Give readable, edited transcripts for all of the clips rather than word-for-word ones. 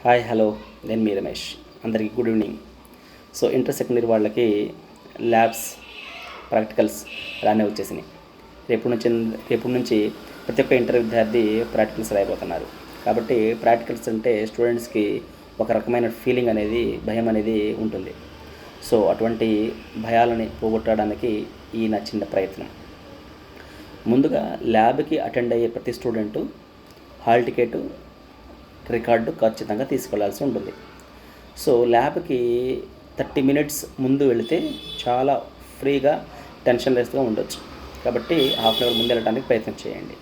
Hi hello నేను మీ రమేష్. అందరికీ good evening. So inter secondary వాళ్ళకి ల్యాబ్స్ ప్రాక్టికల్స్ రానే వచ్చేసినాయి. రేపు నుంచి ప్రతి ఒక్క ఇంటర్ విద్యార్థి ప్రాక్టికల్స్ రాయబోతున్నారు. కాబట్టి ప్రాక్టికల్స్ అంటే స్టూడెంట్స్కి ఒక రకమైన ఫీలింగ్ అనేది, భయం అనేది ఉంటుంది. సో అటువంటి భయాలని పోగొట్టడానికి ఈ నా చిన్న ప్రయత్నం. ముందుగా ల్యాబ్కి అటెండ్ అయ్యే ప్రతి స్టూడెంటు హాల్ టికెట్, రికార్డు ఖచ్చితంగా తీసుకెళ్లాల్సి ఉంటుంది. సో ల్యాబ్కి 30 minutes ముందు వెళితే చాలా ఫ్రీగా, టెన్షన్ లెస్గా ఉండొచ్చు. కాబట్టి హాఫ్ అన్ అవర్ ముందు వెళ్ళడానికి ప్రయత్నం చేయండి.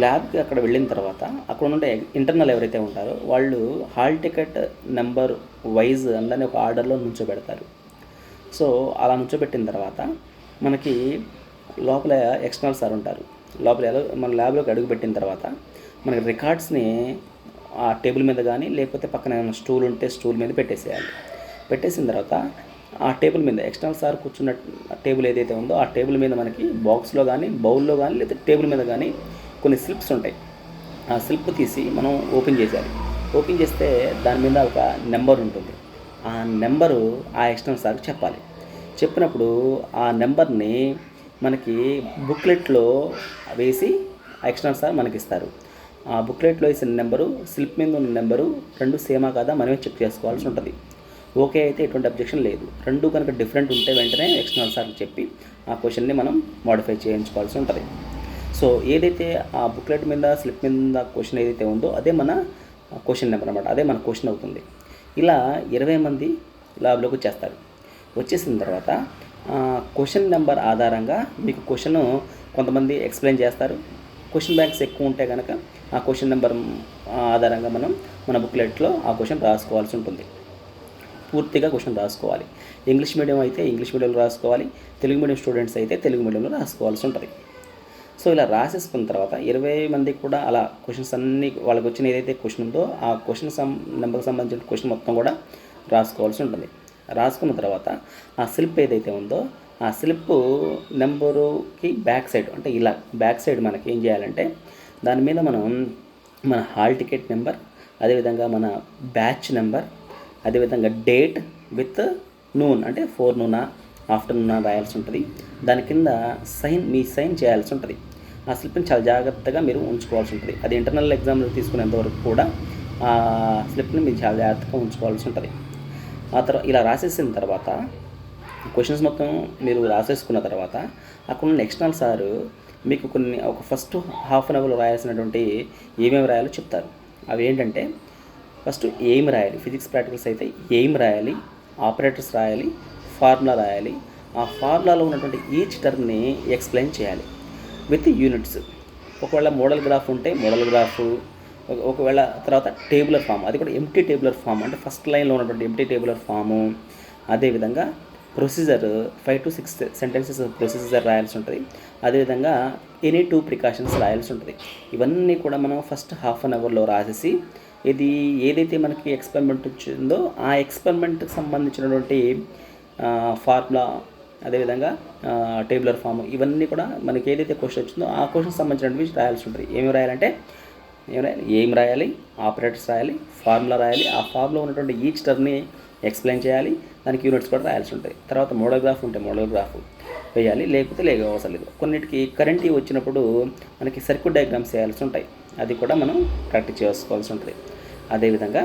ల్యాబ్కి అక్కడ వెళ్ళిన తర్వాత అక్కడ ఉండే ఇంటర్నల్ ఎవరైతే ఉంటారో వాళ్ళు హాల్ టికెట్ నెంబర్ వైజ్ అందరినీ ఒక ఆర్డర్లో నుంచోబెడతారు. సో అలా నుంచోబెట్టిన తర్వాత మనకి లోపల ఎక్స్టర్నల్ సార్ ఉంటారు. మన ల్యాబ్లోకి అడుగుపెట్టిన తర్వాత మనకి రికార్డ్స్ని ఆ టేబుల్ మీద కానీ, లేకపోతే పక్కన ఏమైనా స్టూల్ ఉంటే స్టూల్ మీద పెట్టేసేయాలి. పెట్టేసిన తర్వాత ఆ టేబుల్ మీద ఎక్స్టర్నల్ సార్ కూర్చున్న టేబుల్ ఏదైతే ఉందో ఆ టేబుల్ మీద మనకి బాక్స్లో కానీ, బౌల్లో కానీ, లేదా టేబుల్ మీద కానీ కొన్ని స్లిప్స్ ఉంటాయి. ఆ స్లిప్ తీసి మనం ఓపెన్ చేసేయాలి. ఓపెన్ చేస్తే దాని మీద ఒక నెంబర్ ఉంటుంది. ఆ నెంబరు ఆ ఎక్స్టర్నల్ సార్కి చెప్పాలి. చెప్పినప్పుడు ఆ నెంబర్ని మనకి బుక్లెట్లో వేసి ఎక్స్టర్నల్ సార్ మనకి ఇస్తారు. ఆ బుక్లెట్లో వేసిన నెంబరు, స్లిప్ మీద ఉన్న నెంబరు రెండు సేమా కాదా మనమే చెక్ చేసుకోవాల్సి ఉంటుంది. ఓకే అయితే ఎటువంటి అబ్జెక్షన్ లేదు. రెండు కనుక డిఫరెంట్ ఉంటే వెంటనే ఎక్స్టర్నల్ సార్కి చెప్పి ఆ క్వశ్చన్ని మనం మోడిఫై చేయించుకోవాల్సి ఉంటుంది. సో ఏదైతే ఆ బుక్లెట్ మీద, స్లిప్ మీద క్వశ్చన్ ఏదైతే ఉందో అదే మన క్వశ్చన్ నెంబర్ అనమాట. అదే మన క్వశ్చన్ అవుతుంది. ఇలా 20 మంది ల్యాబ్లోకి వచ్చేస్తారు. వచ్చేసిన తర్వాత క్వశ్చన్ నెంబర్ ఆధారంగా మీకు క్వశ్చన్ కొంతమంది ఎక్స్ప్లెయిన్ చేస్తారు. క్వశ్చన్ బ్యాంక్స్ ఎక్కువ ఉంటే కనుక ఆ క్వశ్చన్ నెంబర్ ఆధారంగా మనం మన బుక్లెట్లో ఆ క్వశ్చన్ రాసుకోవాల్సి ఉంటుంది. పూర్తిగా క్వశ్చన్ రాసుకోవాలి. ఇంగ్లీష్ మీడియం అయితే ఇంగ్లీష్ మీడియంలో రాసుకోవాలి. తెలుగు మీడియం స్టూడెంట్స్ అయితే తెలుగు మీడియంలో రాసుకోవాల్సి ఉంటుంది. సో ఇలా రాసేసుకున్న తర్వాత 20 మందికి కూడా అలా క్వశ్చన్స్ అన్నీ వాళ్ళకి వచ్చిన ఏదైతే క్వశ్చన్ ఉందో ఆ క్వశ్చన్ నెంబర్కి సంబంధించిన క్వశ్చన్ మొత్తం కూడా రాసుకోవాల్సి ఉంటుంది. రాసుకున్న తర్వాత ఆ స్లిప్ ఏదైతే ఉందో ఆ స్లిప్ నెంబరుకి బ్యాక్ సైడ్, అంటే ఇలా బ్యాక్ సైడ్ మనకి ఏం చేయాలంటే దాని మీద మనం మన హాల్ టికెట్ నెంబర్, అదేవిధంగా మన బ్యాచ్ నెంబర్, అదేవిధంగా డేట్ విత్ నూన్, అంటే 4 noon ఆఫ్టర్నూన్ రాయాల్సి ఉంటుంది. దాని కింద మీ సైన్ చేయాల్సి ఉంటుంది. ఆ స్లిప్ని చాలా జాగ్రత్తగా మీరు ఉంచుకోవాల్సి ఉంటుంది. అది ఇంటర్నల్ ఎగ్జామ్లో తీసుకునేంత వరకు కూడా ఆ స్లిప్ని మీరు చాలా జాగ్రత్తగా ఉంచుకోవాల్సి ఉంటుంది. ఆ తర్వాత ఇలా రాసేసిన తర్వాత క్వశ్చన్స్ మొత్తం మీరు రాసేసుకున్న తర్వాత అక్కడ ఉన్న ఎక్స్టర్నల్ సారు మీకు ఒక ఫస్ట్ హాఫ్ అన్ అవర్లో రాయాల్సినటువంటి ఏమేమి రాయాలో చెప్తారు. అవి ఏంటంటే ఫస్ట్ ఎయిమ్ రాయాలి. ఫిజిక్స్ ప్రాక్టికల్స్ అయితే ఎయిమ్ రాయాలి, ఆపరేటర్స్ రాయాలి, ఫార్ములా రాయాలి. ఆ ఫార్ములాలో ఉన్నటువంటి ఈచ్ టర్మ్ని ఎక్స్ప్లెయిన్ చేయాలి విత్ యూనిట్స్. ఒకవేళ మోడల్ గ్రాఫ్ ఉంటే మోడల్ గ్రాఫ్, ఒకవేళ తర్వాత టేబులర్ ఫామ్, అది కూడా ఎంటీ టేబులర్ ఫామ్, అంటే ఫస్ట్ లైన్లో ఉన్నటువంటి ఎంటీ టేబులర్ ఫాము. అదేవిధంగా ప్రొసీజర్ 5 to 6 sentences ప్రొసీజర్ రాయాల్సి ఉంటుంది. అదేవిధంగా ఎనీ 2 precautions రాయాల్సి ఉంటుంది. ఇవన్నీ కూడా మనం ఫస్ట్ హాఫ్ అన్ అవర్లో రాసేసి ఏదైతే మనకి ఎక్స్పెరిమెంట్ వచ్చిందో ఆ ఎక్స్పెరిమెంట్కి సంబంధించినటువంటి ఫార్ములా, అదేవిధంగా టేబులర్ ఫామ్, ఇవన్నీ కూడా మనకి ఏదైతే క్వశ్చన్ వచ్చిందో ఆ క్వశ్చన్ సంబంధించినవి రాయాల్సి ఉంటుంది. ఏమి రాయాలంటే ఏం రాయాలి, ఆపరేటర్స్ రాయాలి, ఫార్ములా రాయాలి. ఆ ఫార్ములా ఉన్నటువంటి ఈచ్ టర్మ్ని ఎక్స్ప్లెయిన్ చేయాలి. దానికి యూనిట్స్ కూడా రాయాల్సి ఉంటాయి. తర్వాత మోడల్ గ్రాఫ్ ఉంటే మోడల్ గ్రాఫ్ వేయాలి, లేకపోతే అవసరం లేదు. కొన్నిటికి కరెంట్ వచ్చినప్పుడు మనకి సర్క్యూట్ డయాగ్రామ్స్ చేయాల్సి ఉంటాయి. అది కూడా మనం ప్రాక్టీస్ చేసుకోవాల్సి ఉంటుంది. అదేవిధంగా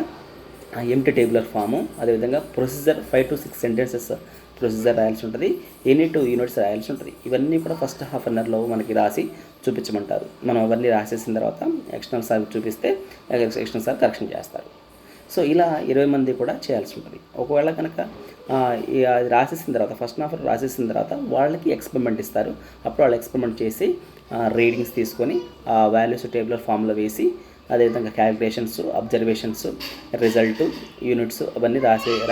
ఎంటీ టేబులర్ ఫాము, అదేవిధంగా ప్రొసీజర్ 5 to 6 sentences ప్రొసీజర్ రాయాల్సి ఉంటుంది. ఎనీ 2 units రాయాల్సి ఉంటుంది. ఇవన్నీ కూడా ఫస్ట్ హాఫ్ అన్ అవర్లో మనకి రాసి చూపించమంటారు. మనం అవన్నీ రాసేసిన తర్వాత ఎక్స్టర్నల్ సార్ చూపిస్తే ఎక్స్టర్నల్ సార్ కరెక్షన్ చేస్తారు. సో ఇలా 20 మంది కూడా చేయాల్సి ఉంటుంది. ఒకవేళ కనుక అది రాసేసిన తర్వాత ఫస్ట్ హాఫ్ రాసేసిన తర్వాత వాళ్ళకి ఎక్స్పెరిమెంట్ ఇస్తారు. అప్పుడు వాళ్ళు ఎక్స్పెరిమెంట్ చేసి రీడింగ్స్ తీసుకొని ఆ వాల్యూస్ టేబులర్ ఫామ్లో వేసి, అదేవిధంగా క్యాలిక్యులేషన్స్, అబ్జర్వేషన్స్, రిజల్ట్, యూనిట్స్ అవన్నీ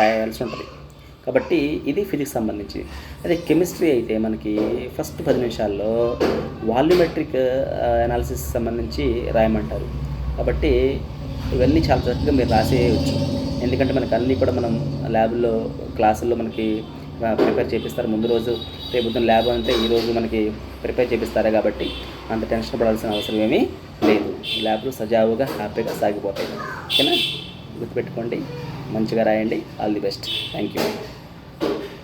రాయాల్సి ఉంటుంది. కాబట్టి ఇది ఫిజిక్స్ సంబంధించి. అదే కెమిస్ట్రీ అయితే మనకి ఫస్ట్ 10 నిమిషాల్లో వాల్యూమెట్రిక్ అనాలిసిస్ సంబంధించి రాయమంటారు. కాబట్టి ఇవన్నీ చాలా చక్కగా మీరు రాసేయచ్చు. ఎందుకంటే మనకు అన్నీ కూడా మనం ల్యాబ్లో క్లాసుల్లో మనకి ప్రిపేర్ చేపిస్తారు. ముందు రోజు రేపు ల్యాబ్ అంటే ఈరోజు మనకి ప్రిపేర్ చేపిస్తారే, కాబట్టి అంత టెన్షన్ పడాల్సిన అవసరం ఏమీ లేదు. ల్యాబ్లు సజావుగా హ్యాపీగా సాగిపోతాయి. ఓకేనా? గుర్తుపెట్టుకోండి. మంచిగా రాయండి. All the best. Thank you.